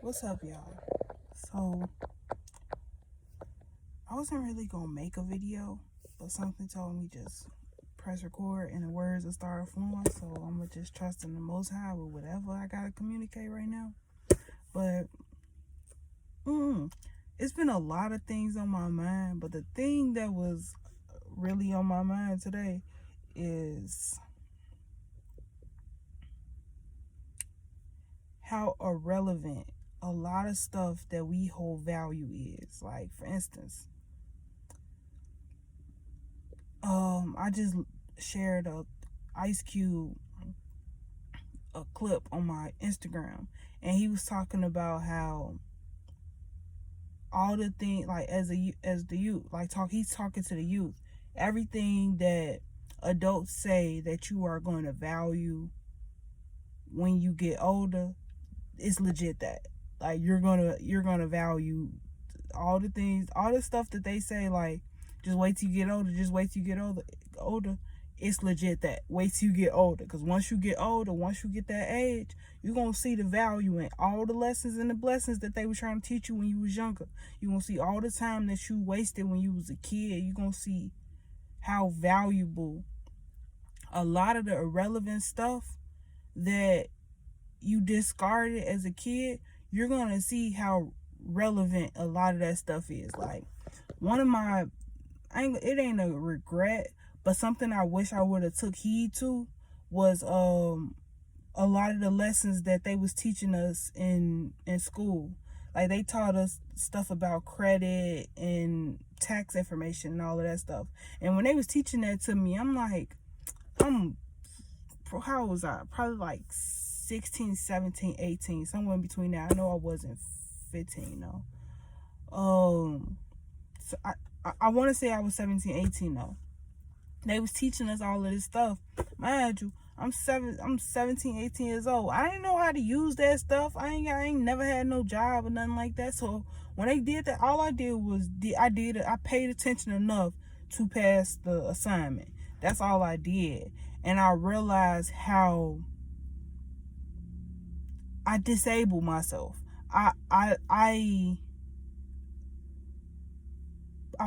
What's up, y'all? So, I wasn't really gonna make a video, but something told me just press record and the words will start flowing. So, I'm gonna just trust in the Most High with whatever I gotta communicate right now. But, it's been a lot of things on my mind, but the thing that was really on my mind today is how irrelevant a lot of stuff that we hold value is. Like, for instance, I just shared a Ice Cube a clip on my Instagram, and he was talking about how all the things, like, as the youth, like, he's talking to the youth, everything that adults say that you are going to value when you get older, it's legit. That, like, you're gonna value all the things, all the stuff that they say, like, just wait till you get older, just wait till you get older. It's legit. That wait till you get older, because once you get older, once you get that age, you're gonna see the value in all the lessons and the blessings that they were trying to teach you when you was younger. You're gonna see all the time that you wasted when you was a kid. You're gonna see how valuable a lot of the irrelevant stuff that you discarded as a kid, you're gonna see how relevant a lot of that stuff is. Like, one of my, it ain't a regret, but something I wish I would have took heed to was a lot of the lessons that they was teaching us in school. Like, they taught us stuff about credit and tax information and all of that stuff. And when they was teaching that to me, I'm like, how was I? Probably like 16, 17, 18, somewhere in between that. I know I wasn't 15 though. So I want to say I was 17, 18 though. They was teaching us all of this stuff. Mind you, I'm 17, 18 years old. I didn't know how to use that stuff. I ain't never had no job or nothing like that. So when they did that, all I did was I paid attention enough to pass the assignment. That's all I did. And I realized how I disabled myself. I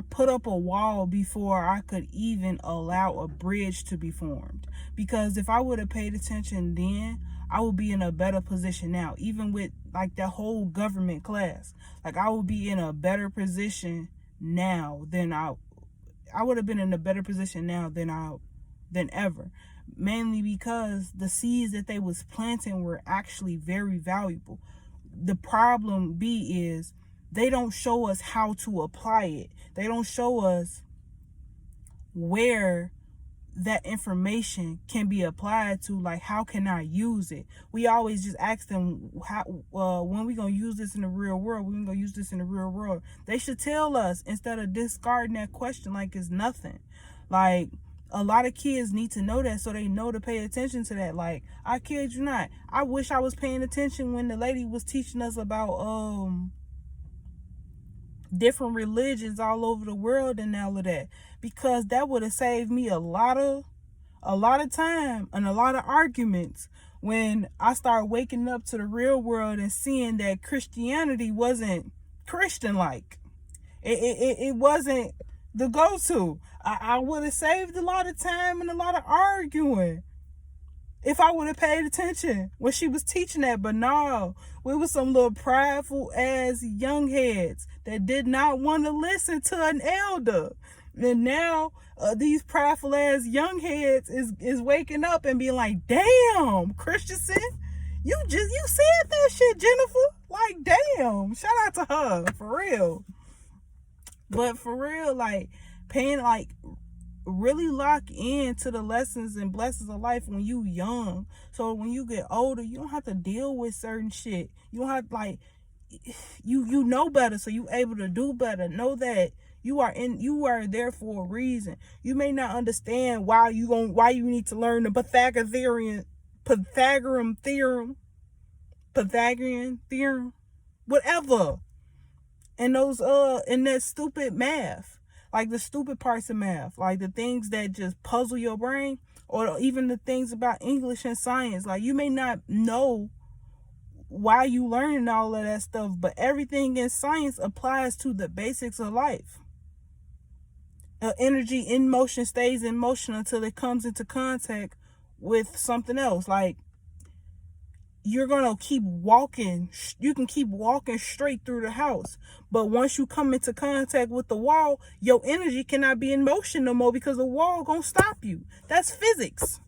put up a wall before I could even allow a bridge to be formed. Because if I would have paid attention then, I would be in a better position now. Even with, like, that whole government class, like, I would be in a better position now than I would have been in a better position now than ever. Mainly because the seeds that they was planting were actually very valuable. The problem is they don't show us how to apply it. They don't show us where that information can be applied to. Like, how can I use it? We always just ask them, how, when we gonna use this in the real world? When we gonna use this in the real world? They should tell us, instead of discarding that question like it's nothing. Like, a lot of kids need to know that, so they know to pay attention to that. Like, I kid you not, I wish I was paying attention when the lady was teaching us about different religions all over the world and all of that, because that would have saved me a lot of time and a lot of arguments when I started waking up to the real world and seeing that Christianity wasn't Christian. Like, it wasn't the go-to. I would have saved a lot of time and a lot of arguing if I would have paid attention when she was teaching that. But no, we was some little prideful ass young heads that did not want to listen to an elder. And now these prideful ass young heads is waking up and being like, damn, Christensen, you said that shit, Jennifer. Like, damn, shout out to her, for real. But for real, like, paying, like, really lock in to the lessons and blessings of life when you young, so when you get older, you don't have to deal with certain shit. You don't have, like, you know better, so you able to do better. Know that you are there for a reason. You may not understand why you need to learn the Pythagorean theorem, whatever, and those in that stupid math, like the stupid parts of math, like the things that just puzzle your brain, or even the things about English and science. Like, you may not know why you learning all of that stuff, but everything in science applies to the basics of life. Energy in motion stays in motion until it comes into contact with something else. Like, you're gonna keep walking, you can keep walking straight through the house, but once you come into contact with the wall, your energy cannot be in motion no more, because the wall gonna stop you. That's physics.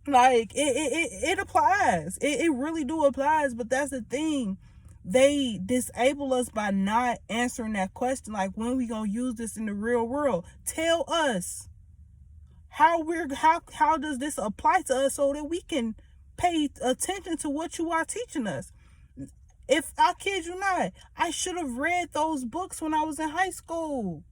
Like, it applies. It really do applies. But that's the thing, they disable us by not answering that question. Like, when we gonna use this in the real world? Tell us how does this apply to us, so that we can pay attention to what you are teaching us. If I kid you not, I should have read those books when I was in high school.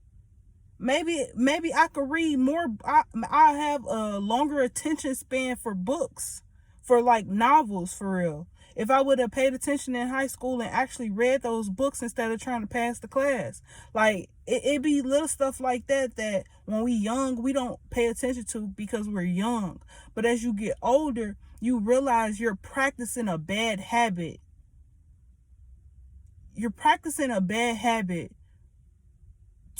Maybe I could read more. I have a longer attention span for books, for like novels, for real. If I would have paid attention in high school and actually read those books instead of trying to pass the class. Like, it be little stuff like that when we young, we don't pay attention to because we're young. But as you get older, you realize you're practicing a bad habit. You're practicing a bad habit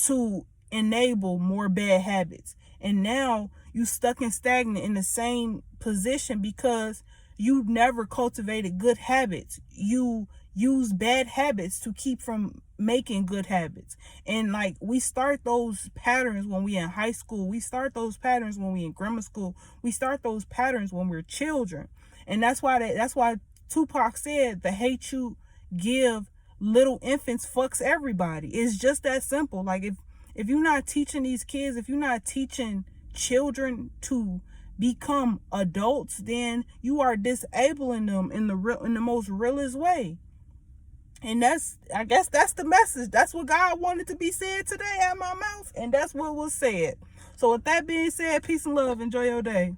to enable more bad habits. And now you stuck and stagnant in the same position because you never cultivated good habits. You use bad habits to keep from making good habits. And like, we start those patterns when we in high school. We start those patterns when we in grammar school. We start those patterns when we're children. And that's why Tupac said, the hate you give little infants fucks everybody. It's just that simple. Like, if you're not teaching these kids, if you're not teaching children to become adults, then you are disabling them in the most realest way. And I guess that's the message. That's what God wanted to be said today out of my mouth, and that's what was said. So with that being said, peace and love. Enjoy your day.